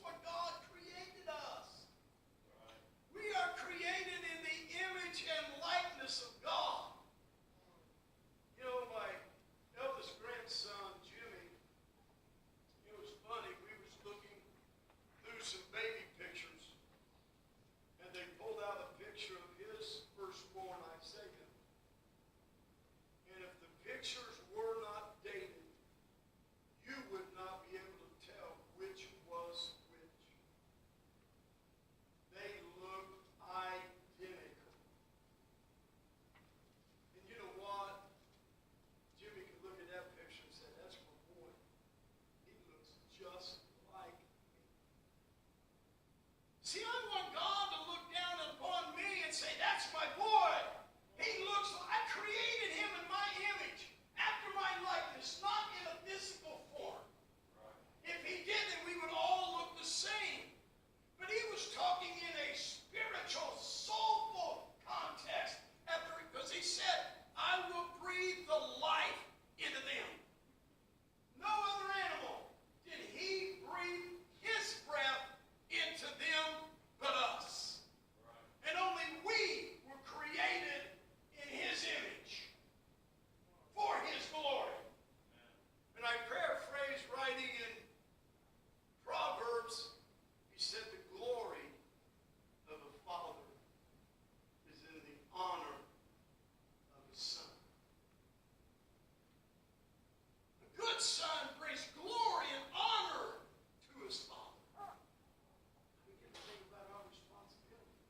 what God created us. We are created in the image and likeness of God. You know, my eldest grandson, Jimmy, it was funny. We was looking through some baby pictures, and they pulled out a picture of his firstborn, Isaiah. And if the pictures were not dated, you would not be able to tell which was which. They looked identical. And you know what? Jimmy could look at that picture and say, that's my boy. He looks just like me. See, I want God to look down upon me and say, that's my boy. He looks like I created him in my image, after my likeness, not in a physical form. If he did, then we would all look the same. But he was talking in a spiritual, soulful context, because he said, I will breathe the life into them. No other animal did he breathe his breath into them but us. And only we were created in his image for his glory. And I paraphrase writing in Proverbs, he said the glory of a father is in the honor of his son. A good son brings glory and honor to his father. We get to think about our responsibility.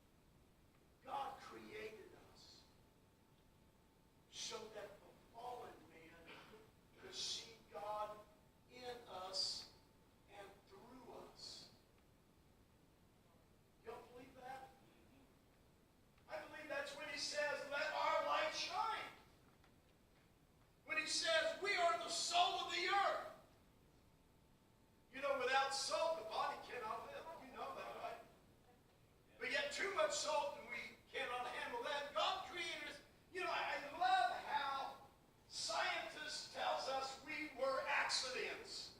God created us so that the fallen man could see God in us and through us. Y'all believe that? I believe that's when he says, let our light shine. When he says, we are the salt of the earth. You know, without salt, the body cannot live. You know that, right? But yet too much salt and we cannot handle that. God created us. You know, I love how scientists tells us we were accidents.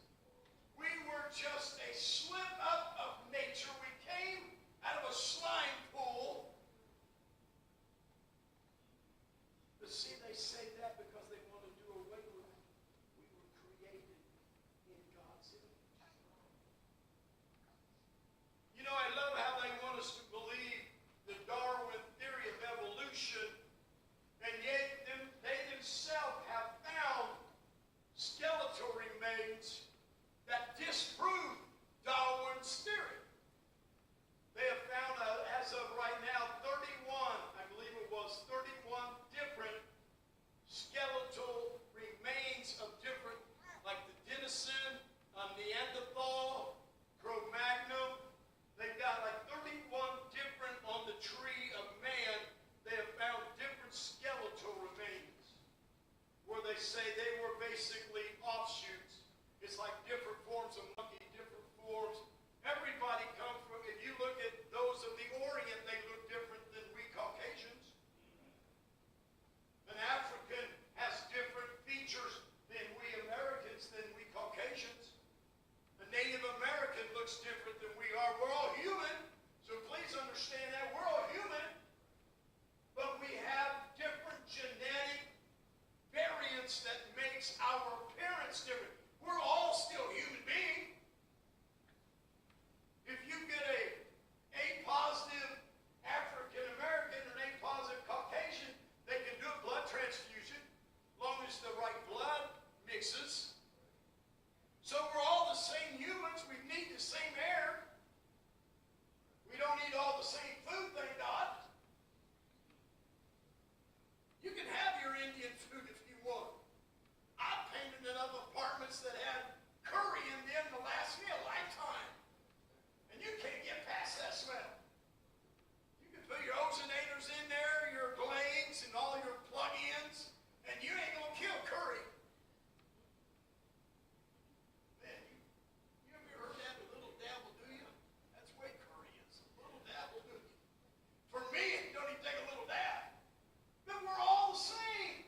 We were just a slip up of nature. We came out of a slime pool. But see, they say that because they want to do away with it. We were created in God's image. You know, I love how they want us to believe the Darwin theory of evolution, and yet they themselves have found skeletal remains that disprove Darwin's theory. They have found, as of right now, 31, I believe it was 31 different skeletal remains of different, like the Denison, Neanderthal, Cro-Magnon. They've got like 31 different on the tree of man. They have found different skeletal remains where they say they were basically offshoots. It's like different forms of monkey, different forms. Everybody comes from, if you look at those of the Orient, they look different than we Caucasians. An African has different features than we Americans, than we Caucasians. A Native American looks different than we are. We're all human, so please understand that. We're all human, but we have different genetic variants that makes our appearance different. We're all still human beings. If you get A positive African American and A positive Caucasian, they can do a blood transfusion as long as the right blood mixes. So we're all the same humans. We need the same air. We don't eat all the same food, thank God. You can have your Indian food if you want. I painted enough apartments that had curry in them to last me a lifetime. And you can't get past that smell. You can put your ozonators in there, your Glades, and all your plug-ins, and you ain't going to kill curry. Man, you ever heard that, a little dabble, do you? That's the way curry is. A little dabble, do you? For me, it don't even take a little dab. But we're all the same.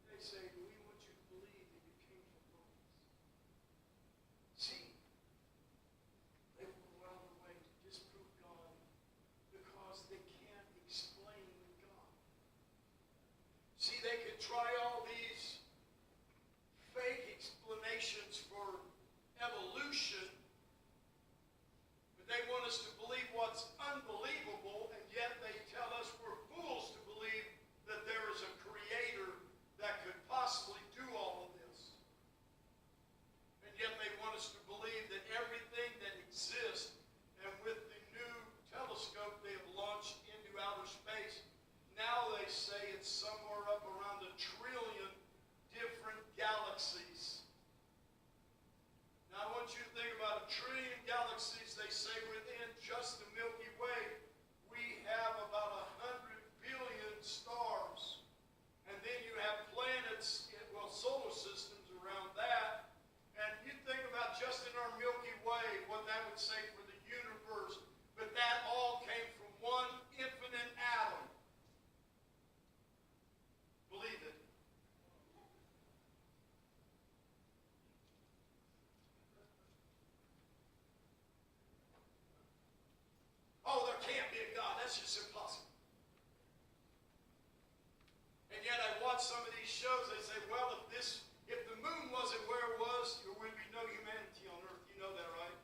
They say, do we want they say it's somewhere up around 1 trillion different galaxies. Now I want you to think about 1 trillion galaxies. They say within just the Milky Way, we have about 100 billion stars. And then you have planets, well, solar systems around that. And you think about just in our Milky Way, what that would say for the universe. But that all came from one infinite atom. Believe it. Oh, there can't be a God. That's just impossible. And yet I watch some of these shows, they say, well, if the moon wasn't where it was, there would be no humanity on earth. You know that, right?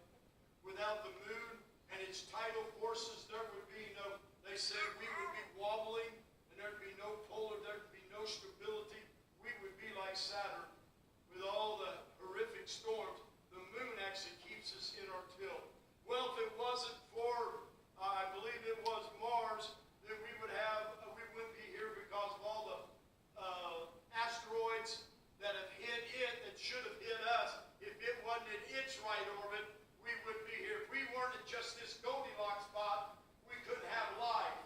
Without the moon and its tidal forces, there would be no, they said we would be wobbling, and there'd be no polar, there'd be no stability. We would be like Saturn with all the horrific storms. The moon actually keeps us in our tilt. Well, if it wasn't for, I believe it was Mars, then we wouldn't be here because of all the asteroids that have hit it that should have hit us. If it wasn't in its right orbit, we wouldn't be here. If we weren't in just this Goldilocks spot, we couldn't have life.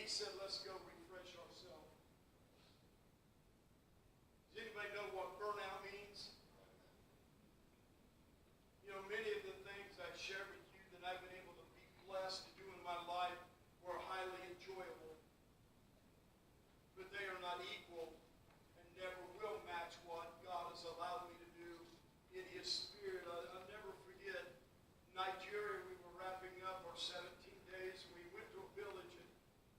he said, let's go refresh ourselves. Does anybody know what burnout means? You know, many of the things I've shared with you that I've been able to be blessed to do in my life were highly enjoyable. But they are not equal and never will match what God has allowed me to do in His Spirit. I'll never forget Nigeria. We were wrapping up our 17 days, and we went to a village, and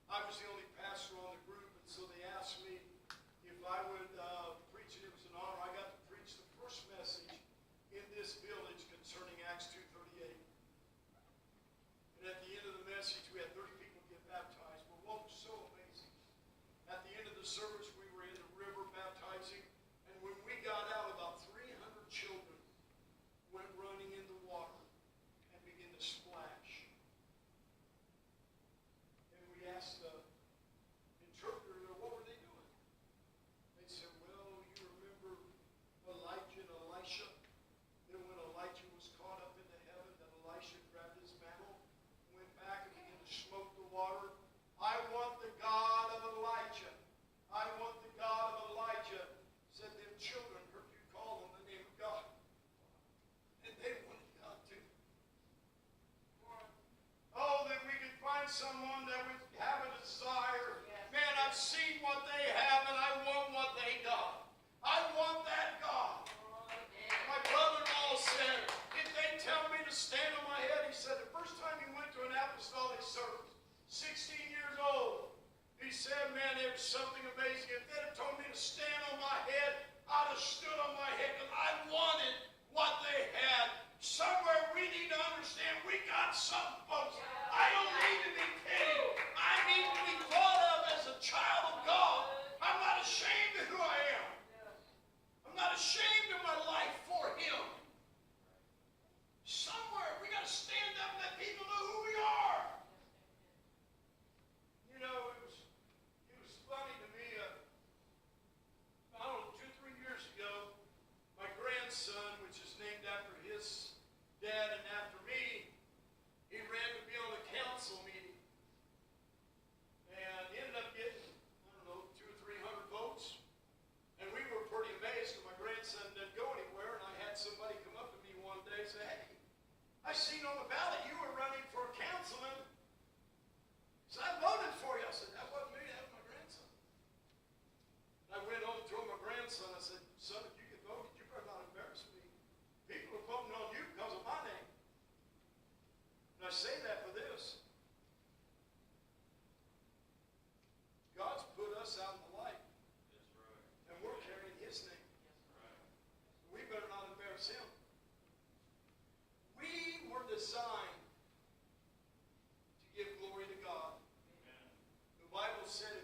I was the only pastor on the group, and so they asked me if I would preach, and it was an honor. I got to preach the first message in this village concerning Acts 2:38. And at the end of the message, we had 30 people get baptized. But what was so amazing, at the end of the service, we were in the river baptizing, and when we got out, about 300 children went running in the water and began to splash. And we asked the interpreter, what were they doing? They said, well, you remember Elijah and Elisha? Then when Elijah was caught up into heaven, that Elisha grabbed his mantle, went back and began to smoke the water. I want the God of Elijah. I want the God of Elijah. Said them children heard you call on the name of God. And they wanted God too. Oh, that we could find someone that would have a desire. Man, I've seen what they have and I want what they got. I want that God. My brother-in-law said, if they tell me to stand on my head, he said the first time he went to an apostolic service, 16 years old, he said, man, it was something amazing. If they'd have told me to stand on my head, I'd have stood on my head because I wanted what they had. Somewhere we need to understand we got something, folks. I don't need to be pitied. I need to be thought of as a child of God. I'm not ashamed of who I am. I'm not ashamed of my life for Him. Somewhere we got to stand up and let people know who we are. You know, it was funny to me. I don't know, 2-3 years ago, my grandson, which is named after his dad and after me, he ran to be on a council meeting. And ended up getting, I don't know, 200 or 300 votes. And we were pretty amazed because my grandson didn't go anywhere. And I had somebody come up to me one day and say, hey, I seen on the ballot you were running for a councilman. So I voted for you. I said, that wasn't me, that was my grandson. And I went home and told my grandson, I said, son, if you get voted, you better not embarrass me. People are voting on you because of my name. And I say that for this. God's put us out in the light. That's right. And we're carrying His name. That's right. We better not embarrass Him. We were designed to give glory to God. Amen. The Bible said